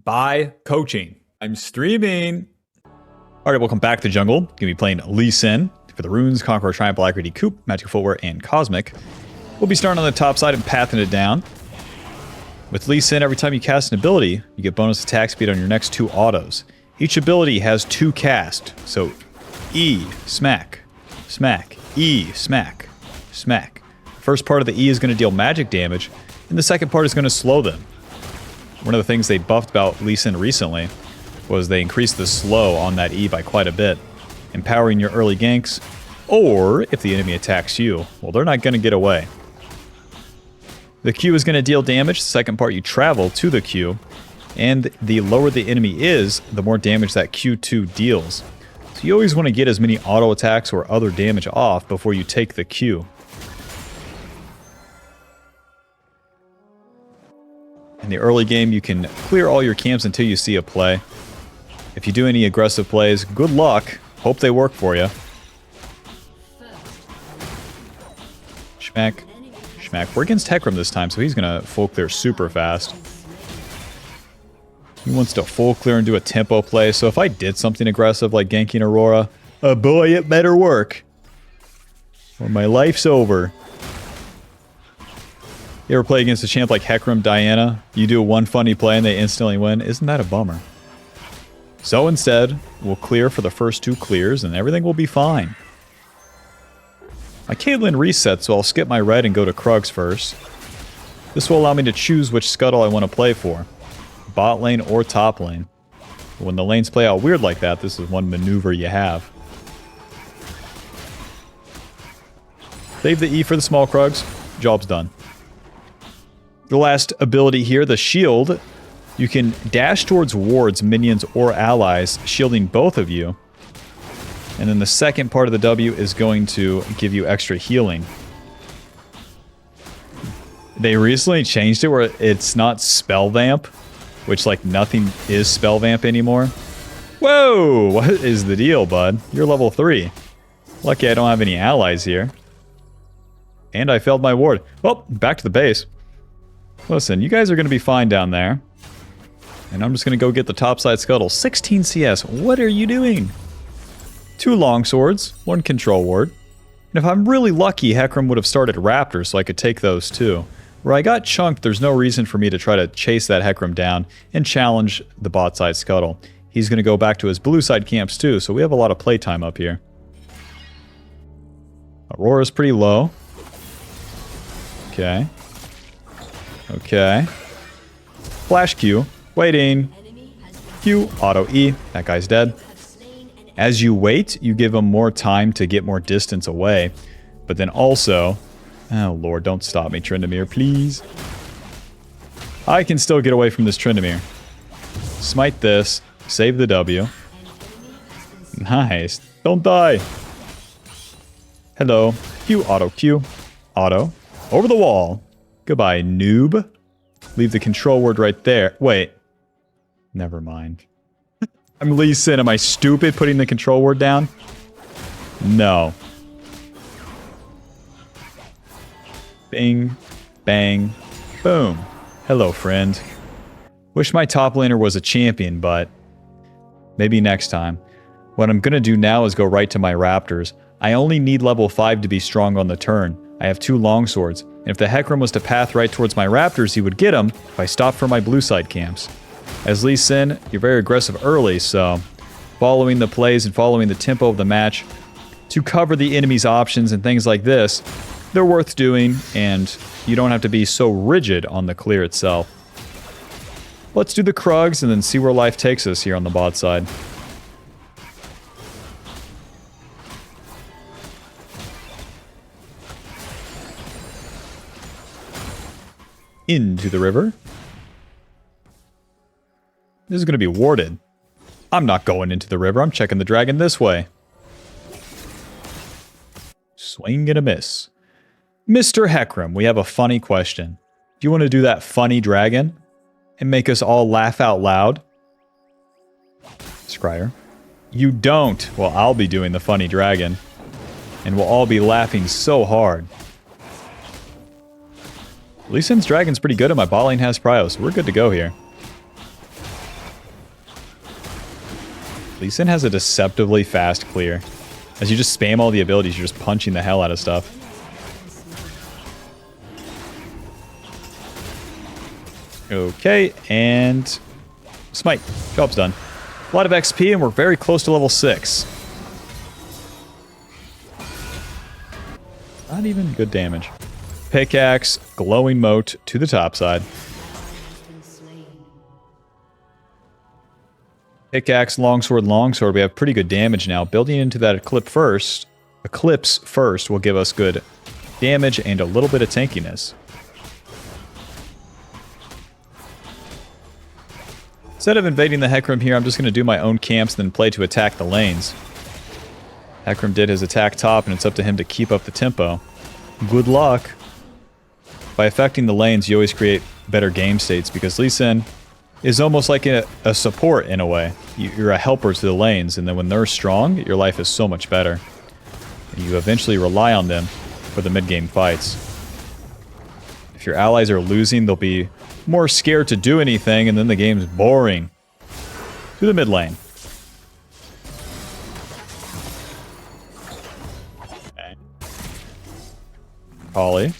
by coaching. I'm streaming. All right, welcome back to Jungle. Gonna be playing Lee Sin for the Runes, Conqueror, Triumph, Alacrity, Coop, Magic Footwear, and Cosmic. We'll be starting on the top side and pathing it down. With Lee Sin, every time you cast an ability, you get bonus attack speed on your next 2 autos. Each ability has 2 cast, so E, smack, smack, E, smack, smack. First part of the E is going to deal magic damage, and the second part is going to slow them. One of the things they buffed about Lee Sin recently was they increased the slow on that E by quite a bit, empowering your early ganks, or if the enemy attacks you, well, they're not going to get away. The Q is going to deal damage, the second part you travel to the Q, and the lower the enemy is, the more damage that Q2 deals. So you always want to get as many auto attacks or other damage off before you take the Q. In the early game, you can clear all your camps until you see a play. If you do any aggressive plays, good luck. Hope they work for you. Schmack. Schmack. We're against Hecarim this time, so he's going to full clear super fast. He wants to full clear and do a tempo play, so if I did something aggressive like ganking Aurora, oh boy, it better work. Or my life's over. You ever play against a champ like Hecarim, Diana? You do one funny play and they instantly win? Isn't that a bummer? So instead, we'll clear for the first 2 clears and everything will be fine. My Caitlyn resets, so I'll skip my red and go to Krugs first. This will allow me to choose which scuttle I want to play for. Bot lane or top lane. When the lanes play out weird like that, this is one maneuver you have. Save the E for the small Krugs. Job's done. The last ability here, the shield. You can dash towards wards, minions, or allies, shielding both of you. And then the second part of the W is going to give you extra healing. They recently changed it where it's not spell vamp, which like nothing is spell vamp anymore. Whoa! What is the deal, bud? You're level 3. Lucky I don't have any allies here. And I failed my ward. Well, back to the base. Listen, you guys are going to be fine down there. And I'm just going to go get the topside scuttle. 16 CS. What are you doing? 2 longswords, 1 control ward. And if I'm really lucky, Hecarim would have started Raptors, so I could take those too. Where I got chunked, there's no reason for me to try to chase that Hecarim down and challenge the bot side scuttle. He's going to go back to his blue side camps too, so we have a lot of playtime up here. Aurora's pretty low. Okay. Okay. Flash Q. Waiting. Q. Auto E. That guy's dead. As you wait, you give him more time to get more distance away. But then also... Oh lord, don't stop me, Tryndamere, please. I can still get away from this Tryndamere. Smite this. Save the W. Nice. Don't die. Hello. Q. Auto Q. Auto. Over the wall. Goodbye, noob. Leave the control word right there. Wait. Never mind. I'm Lee Sin. Am I stupid putting the control word down? No. Bing. Bang. Boom. Hello, friend. Wish my top laner was a champion, but maybe next time. What I'm going to do now is go right to my Raptors. I only need level 5 to be strong on the turn. I have 2 longswords. And if the Hecarim was to path right towards my Raptors, he would get them if I stopped for my blue side camps. As Lee Sin, you're very aggressive early, so following the plays and following the tempo of the match to cover the enemy's options and things like this, they're worth doing, and you don't have to be so rigid on the clear itself. Let's do the Krugs and then see where life takes us here on the bot side. Into the river. This is going to be warded. I'm not going into the river. I'm checking the dragon this way. Swing and a miss. Mr. Hecarim, we have a funny question. Do you want to do that funny dragon and make us all laugh out loud? Scryer. You don't. Well, I'll be doing the funny dragon. And we'll all be laughing so hard. Lee Sin's dragon's pretty good and my bot lane has prio, so we're good to go here. Lee Sin has a deceptively fast clear. As you just spam all the abilities, you're just punching the hell out of stuff. Okay, and smite. Job's done. A lot of XP, and we're very close to level 6. Not even good damage. Pickaxe, glowing moat to the top side. Pickaxe, longsword. We have pretty good damage now. Building into that eclipse first will give us good damage and a little bit of tankiness. Instead of invading the Hecarim here, I'm just going to do my own camps and then play to attack the lanes. Hecarim did his attack top, and it's up to him to keep up the tempo. Good luck. By affecting the lanes, you always create better game states, because Lee Sin is almost like a support in a way. You're a helper to the lanes, and then when they're strong, your life is so much better. And you eventually rely on them for the mid-game fights. If your allies are losing, they'll be more scared to do anything, and then the game's boring. To the mid lane. Okay. Ollie.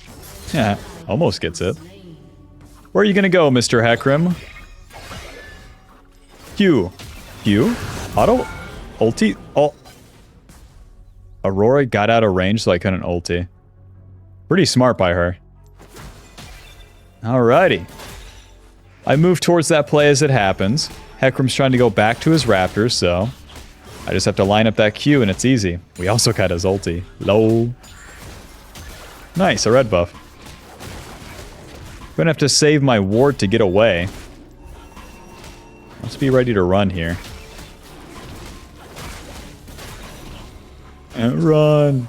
Yeah, almost gets it. Where are you gonna go, Mr. Hecarim? Q. Auto? Ulti? Oh. Aurora got out of range, so I couldn't ulti. Pretty smart by her. Alrighty. I move towards that play as it happens. Hecarim's trying to go back to his raptors, so I just have to line up that Q and it's easy. We also got his ulti. Lol. Nice, a red buff. Gonna have to save my ward to get away. Let's be ready to run here. And run.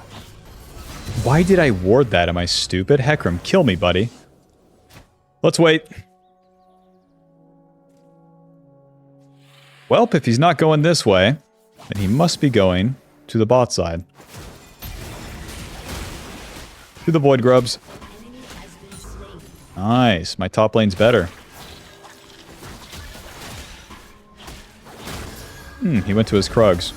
Why did I ward that? Am I stupid? Hecarim, kill me, buddy. Let's wait. Well, if he's not going this way, then he must be going to the bot side. To the Void Grubs. Nice. My top lane's better. He went to his Krugs.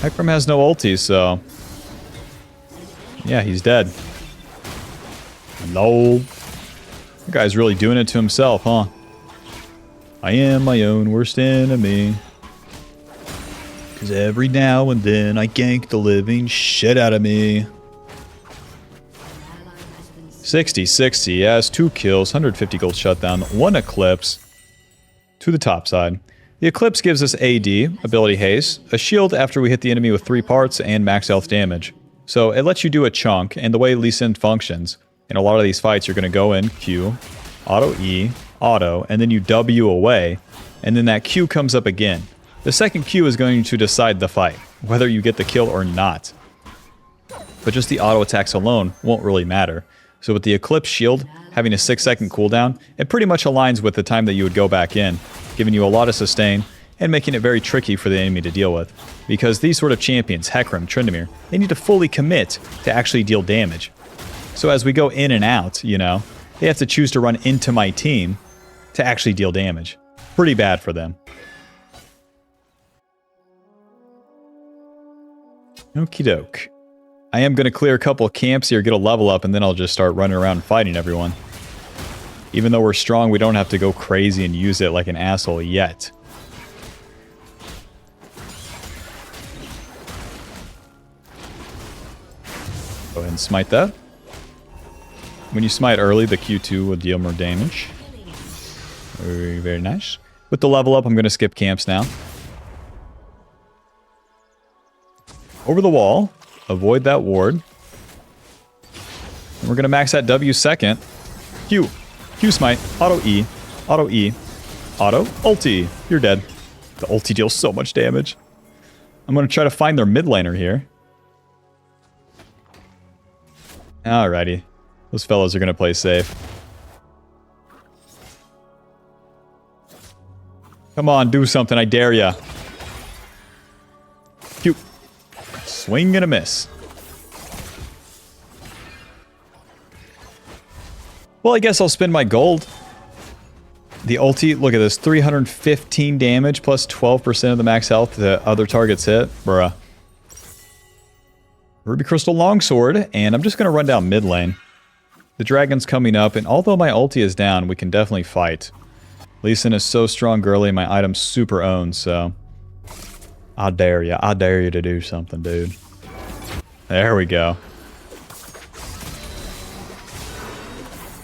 Hecarim has no ulti, so... yeah, he's dead. Lol. That guy's really doing it to himself, huh? I am my own worst enemy. Cause every now and then I gank the living shit out of me. 60-60, yes, 2 kills, 150 gold shutdown, 1 eclipse. To the top side. The eclipse gives us AD, ability haste, a shield after we hit the enemy with 3 parts, and max health damage. So it lets you do a chunk, and the way Lee Sin functions, in a lot of these fights, you're going to go in, Q, auto E, auto, and then you W away, and then that Q comes up again. The second Q is going to decide the fight, whether you get the kill or not. But just the auto attacks alone won't really matter. So with the Eclipse Shield having a 6-second cooldown, it pretty much aligns with the time that you would go back in, giving you a lot of sustain, and making it very tricky for the enemy to deal with. Because these sort of champions, Hecarim, Tryndamere, they need to fully commit to actually deal damage. So as we go in and out, you know, they have to choose to run into my team to actually deal damage. Pretty bad for them. Okie doke. I am going to clear a couple of camps here, get a level up, and then I'll just start running around fighting everyone. Even though we're strong, we don't have to go crazy and use it like an asshole yet. Go ahead and smite that. When you smite early, the Q2 will deal more damage. Very, very nice. With the level up, I'm going to skip camps now. Over the wall. Avoid that ward. And we're going to max that W second. Q. Q smite. Auto E. Auto E. Auto. Ulti. You're dead. The ulti deals so much damage. I'm going to try to find their mid laner here. Alrighty. Those fellows are going to play safe. Come on, do something. I dare ya. Q. Swing and a miss. Well, I guess I'll spend my gold. The ulti, look at this, 315 damage plus 12% of the max health the other targets hit. Bruh. Ruby Crystal Longsword, and I'm just going to run down mid lane. The dragon's coming up, and although my ulti is down, we can definitely fight. Lee Sin is so strong, girly, and my item's super owned, so... I dare you. I dare you to do something, dude. There we go.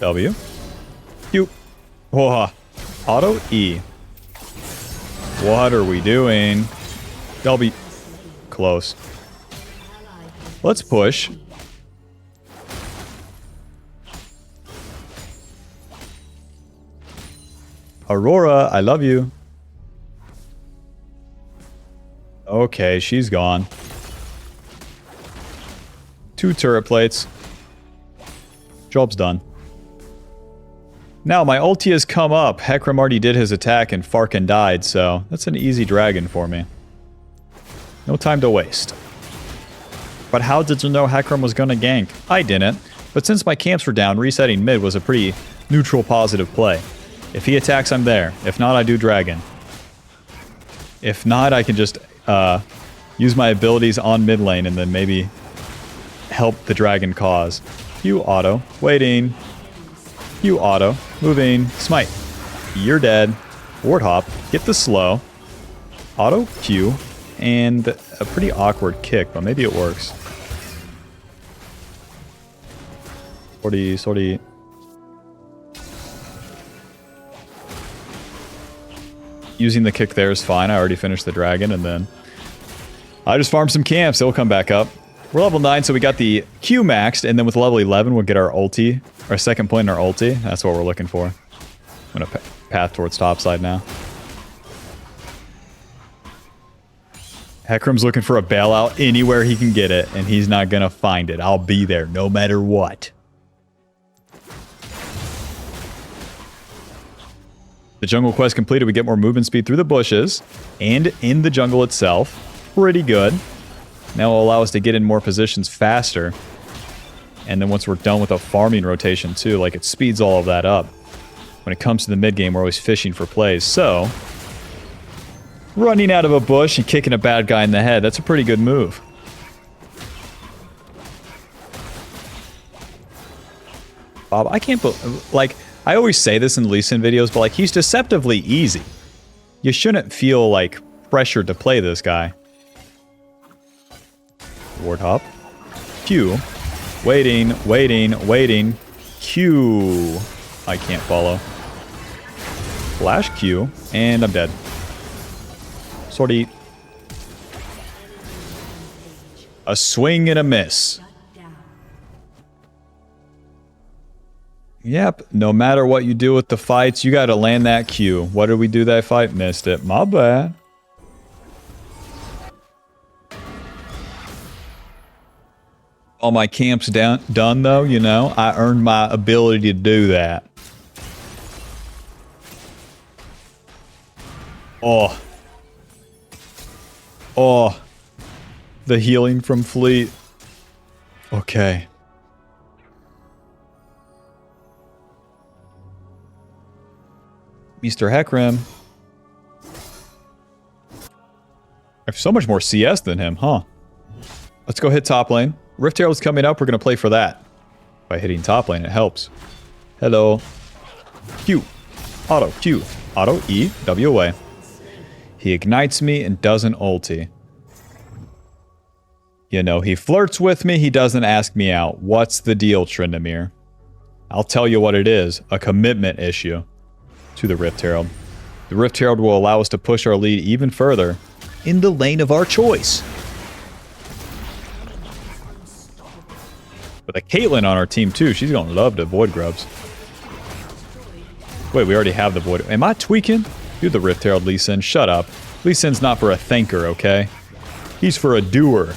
W. Q. Whoa. Auto E. What are we doing? W. Close. Let's push. Aurora, I love you. Okay, she's gone. 2 turret plates. Job's done. Now, my ulti has come up. Hecarim already did his attack and Farkin died, so that's an easy dragon for me. No time to waste. But how did you know Hecarim was gonna gank? I didn't. But since my camps were down, resetting mid was a pretty neutral positive play. If he attacks, I'm there. If not, I do dragon. If not, I can just use my abilities on mid lane and then maybe help the dragon cause. You auto. Waiting. You auto. Moving. Smite. You're dead. Ward hop. Get the slow. Auto Q. And a pretty awkward kick, but maybe it works. Sorty. Using the kick there is fine. I already finished the dragon, and then I just farmed some camps. It'll come back up. We're level 9, so we got the Q maxed, and then with level 11, we'll get our ulti, our second point in our ulti. That's what we're looking for. I'm going to path towards topside now. Hecarim's looking for a bailout anywhere he can get it, and he's not going to find it. I'll be there no matter what. The jungle quest completed. We get more movement speed through the bushes and in the jungle itself. Pretty good. Now it'll allow us to get in more positions faster. And then once we're done with a farming rotation too, like it speeds all of that up. When it comes to the mid game, we're always fishing for plays. So, running out of a bush and kicking a bad guy in the head, that's a pretty good move. Bob, I can't believe, like, I always say this in Lee Sin videos, but like, he's deceptively easy. You shouldn't feel like pressured to play this guy. Ward hop. Q. Waiting. Q. I can't follow. Flash Q. And I'm dead. Sorty. A swing and a miss. Yep, no matter what you do with the fights, you gotta land that Q. What did we do that fight? Missed it. My bad. All my camps done though, you know, I earned my ability to do that. Oh. The healing from Fleet. Okay. Mr. Hecarim. I have so much more CS than him, huh? Let's go hit top lane. Rift Herald's coming up. We're going to play for that. By hitting top lane, it helps. Hello. Q. Auto. Q. Auto. E. W away. He ignites me and doesn't ulti. You know, he flirts with me. He doesn't ask me out. What's the deal, Tryndamere? I'll tell you what it is. A commitment issue to the Rift Herald. The Rift Herald will allow us to push our lead even further in the lane of our choice. With a Caitlyn on our team too, she's gonna love the Void Grubs. Wait, we already have the Void. Am I tweaking? Do the Rift Herald, Lee Sin. Shut up. Lee Sin's not for a thinker, okay? He's for a doer.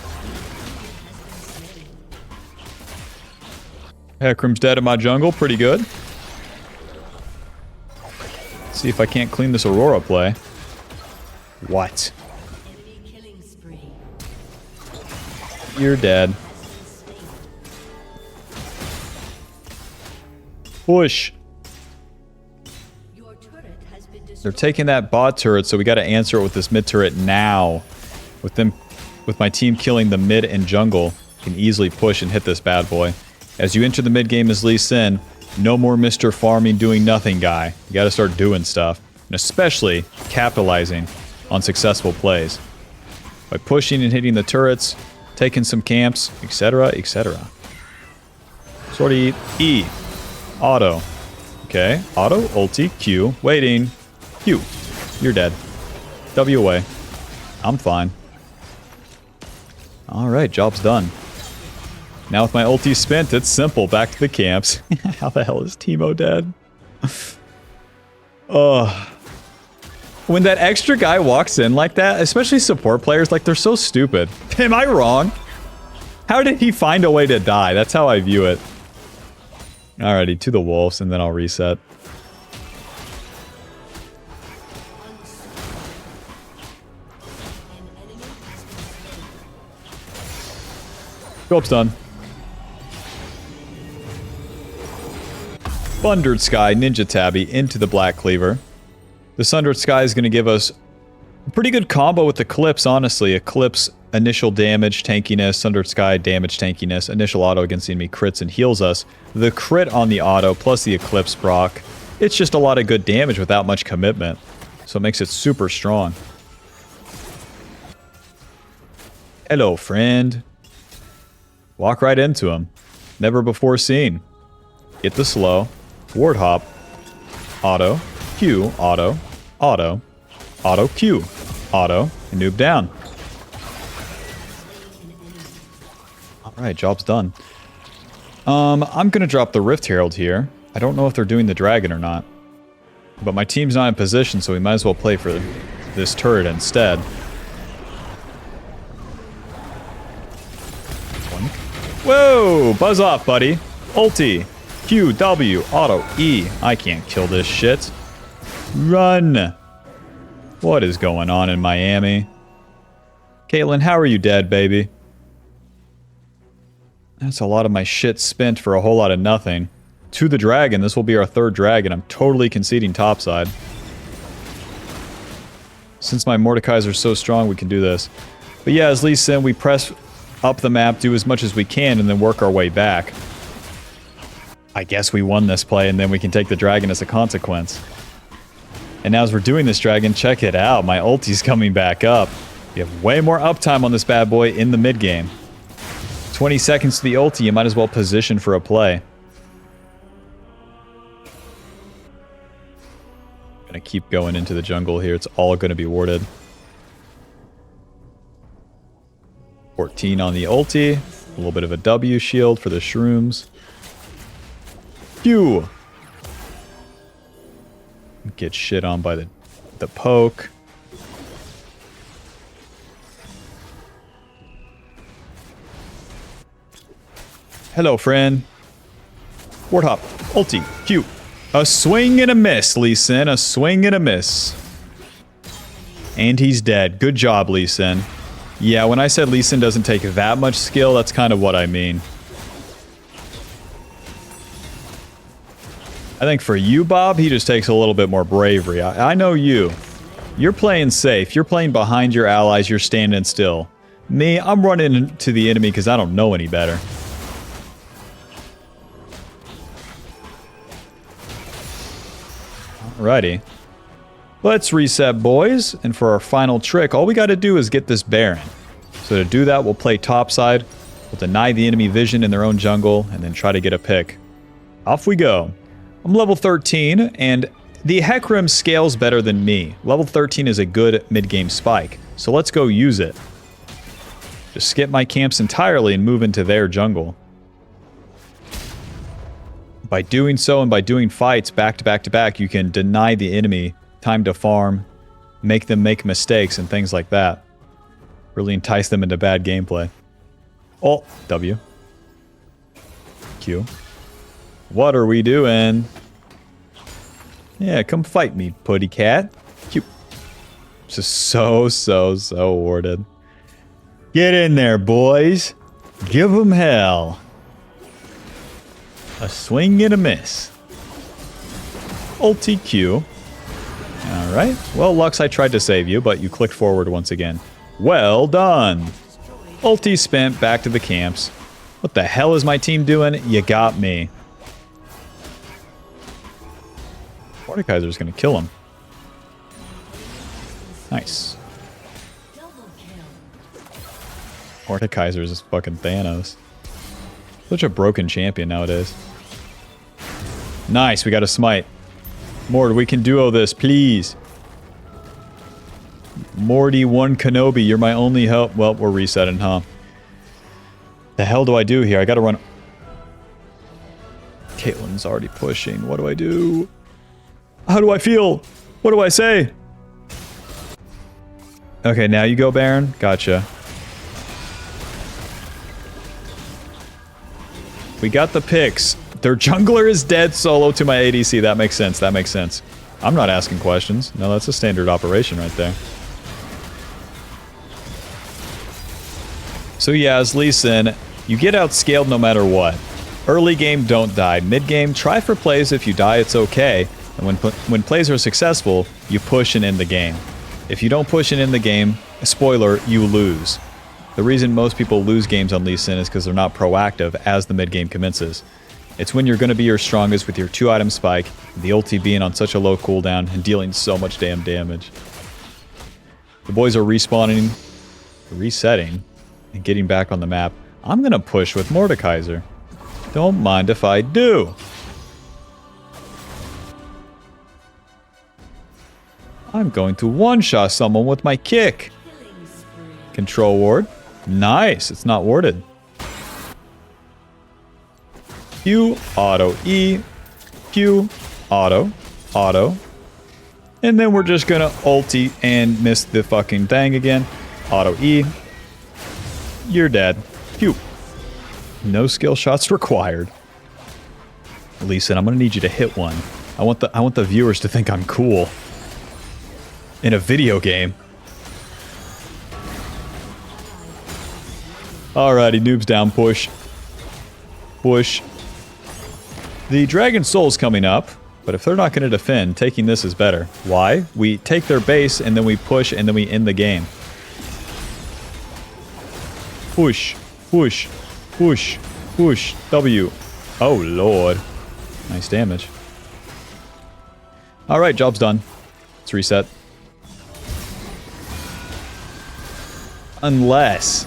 Hecarim's dead in my jungle. Pretty good. Let's see if I can't clean this Aurora play. What? You're dead. Push. They're taking that bot turret, so we got to answer it with this mid turret now. With my team killing the mid and jungle, you can easily push and hit this bad boy. As you enter the mid game as Lee Sin, no more Mr. Farming doing nothing guy. You got to start doing stuff, and especially capitalizing on successful plays by pushing and hitting the turrets, taking some camps, etc., etc. Sort of E, auto. Okay, auto, ulti, Q, waiting, Q. You're dead. W away. I'm fine. Alright, job's done. Now with my ulti spent, it's simple. Back to the camps. How the hell is Teemo dead? When that extra guy walks in like that, especially support players, like, they're so stupid. Am I wrong? How did he find a way to die? That's how I view it. Alrighty, to the wolves, and then I'll reset. Go-up's done. Sundered Sky, Ninja Tabby into the Black Cleaver. The Sundered Sky is going to give us a pretty good combo with Eclipse, honestly. Eclipse, initial damage, tankiness, Sundered Sky, damage, tankiness, initial auto against the enemy, crits and heals us. The crit on the auto plus the Eclipse proc, it's just a lot of good damage without much commitment. So it makes it super strong. Hello, friend. Walk right into him. Never before seen. Get the slow. Ward hop. Auto. Q. Auto. Auto. Auto. Q. Auto. And noob down. Alright, job's done. I'm gonna drop the Rift Herald here. I don't know if they're doing the dragon or not. But my team's not in position, so we might as well play for this turret instead. Whoa! Buzz off, buddy. Ulti. Q, W, auto, E. I can't kill this shit. Run! What is going on in Miami? Caitlyn, how are you dead, baby? That's a lot of my shit spent for a whole lot of nothing. To the dragon. This will be our third dragon. I'm totally conceding topside. Since my Mordekaiser is so strong, we can do this. But yeah, as Lee said, we press up the map, do as much as we can, and then work our way back. I guess we won this play, and then we can take the dragon as a consequence. And now as we're doing this dragon, check it out. My ulti's coming back up. You have way more uptime on this bad boy in the mid game. 20 seconds to the ulti, you might as well position for a play. Gonna keep going into the jungle here. It's all gonna be warded. 14 on the ulti. A little bit of a W shield for the shrooms. Q. Get shit on by the poke. Hello, friend. Ward hop. Ulti. Q. A swing and a miss, Lee Sin. A swing and a miss. And he's dead. Good job, Lee Sin. Yeah, when I said Lee Sin doesn't take that much skill, that's kind of what I mean. I think for you, Bob, he just takes a little bit more bravery. I know you. You're playing safe. You're playing behind your allies. You're standing still. Me, I'm running into the enemy because I don't know any better. Alrighty. Let's reset, boys. And for our final trick, all we got to do is get this Baron. So to do that, we'll play topside. We'll deny the enemy vision in their own jungle, and then try to get a pick. Off we go. I'm level 13, and the Hecarim scales better than me. Level 13 is a good mid-game spike, so let's go use it. Just skip my camps entirely and move into their jungle. By doing so and by doing fights back to back to back, you can deny the enemy time to farm, make them make mistakes and things like that. Really entice them into bad gameplay. Oh, W. Q. What are we doing? Yeah, come fight me, putty cat. Q. Just so warded. Get in there, boys. Give them hell. A swing and a miss. Ulti Q. right? Well, Lux, I tried to save you, but you clicked forward once again. Well done. Ulti spent, back to the camps. What the hell is my team doing? You got me. Mordekaiser's gonna kill him. Nice. Mordekaiser is fucking Thanos. Such a broken champion nowadays. Nice, we got a smite. Mord, we can duo this, please. Morty, one Kenobi, you're my only help. Well, we're resetting, huh? The hell do I do here? I gotta run. Caitlyn's already pushing. What do I do? How do I feel? What do I say? Okay, now you go, Baron. Gotcha. We got the picks. Their jungler is dead solo to my ADC. That makes sense. That makes sense. I'm not asking questions. No, that's a standard operation right there. So yeah, as Lee Sin, you get outscaled no matter what. Early game, don't die. Mid game, try for plays. If you die, it's okay. And when plays are successful, you push and end the game. If you don't push and end the game, spoiler, you lose. The reason most people lose games on Lee Sin is because they're not proactive as the mid game commences. It's when you're going to be your strongest with your 2-item spike, the ulti being on such a low cooldown and dealing so much damn damage. The boys are respawning, resetting, and getting back on the map. I'm going to push with Mordekaiser. Don't mind if I do. I'm going to one-shot someone with my kick. Control ward. Nice. It's not warded. Q, auto, E, Q, auto, auto. And then we're just gonna ulti and miss the fucking thing again. Auto E. You're dead. Q. No skill shots required. Lisa, I'm gonna need you to hit one. I want the viewers to think I'm cool. In a video game. Alrighty, noobs down, push. Push. The Dragon Soul's coming up, but if they're not going to defend, taking this is better. Why? We take their base, and then we push, and then we end the game. Push, push, push, push, W. Oh, Lord. Nice damage. Alright, job's done. Let's reset. Unless...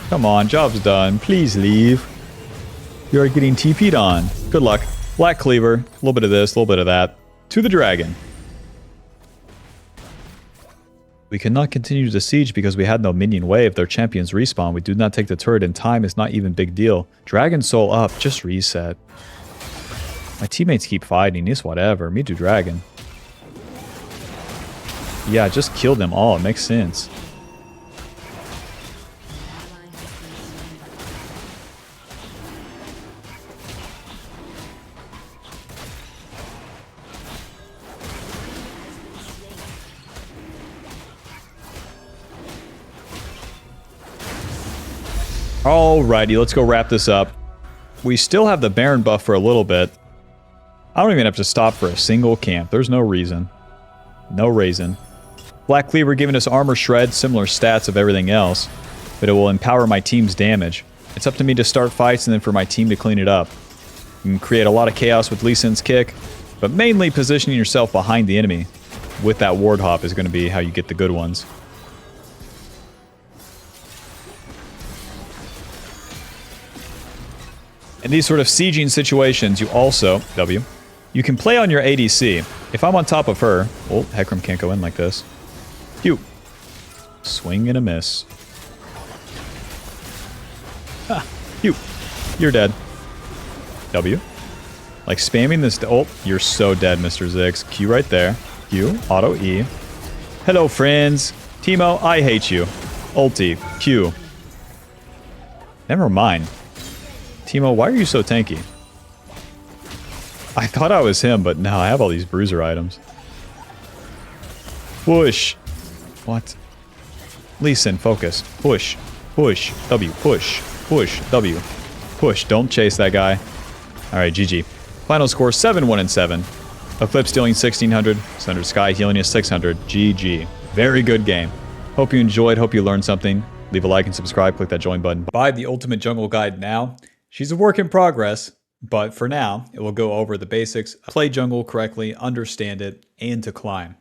Come on, job's done. Please leave. You are getting TP'd on. Good luck. Black Cleaver. A little bit of this, a little bit of that. To the dragon. We cannot continue the siege because we had no minion wave. Their champions respawn. We do not take the turret in time. It's not even big deal. Dragon Soul up. Just reset. My teammates keep fighting. It's whatever. Me do dragon. Yeah, just kill them all. It makes sense. Alrighty, let's go wrap this up. We still have the Baron buff for a little bit. I don't even have to stop for a single camp. There's no reason. No reason. Black Cleaver giving us armor shred, similar stats of everything else, but it will empower my team's damage. It's up to me to start fights and then for my team to clean it up. You can create a lot of chaos with Lee Sin's kick, but mainly positioning yourself behind the enemy with that ward hop is going to be how you get the good ones. In these sort of sieging situations, you also, W, you can play on your ADC. If I'm on top of her, oh, Hecarim can't go in like this. Q. Swing and a miss. Ah, Q. You're dead. W. Like spamming this, oh, you're so dead, Mr. Zix. Q right there. Q, auto E. Hello, friends. Teemo, I hate you. Ulti, Q. Never mind. Teemo, why are you so tanky? I thought I was him, but no, I have all these bruiser items. Push. What? Lee Sin, focus. Push. Push. W. Push. Push. W. Push. Don't chase that guy. Alright, GG. Final score 7-1-7. Eclipse dealing 1600, Thunder Sky healing you 600. GG. Very good game. Hope you enjoyed, hope you learned something. Leave a like and subscribe, click that join button. Buy the Ultimate Jungle Guide now. She's a work in progress, but for now, it will go over the basics, play jungle correctly, understand it, and to climb.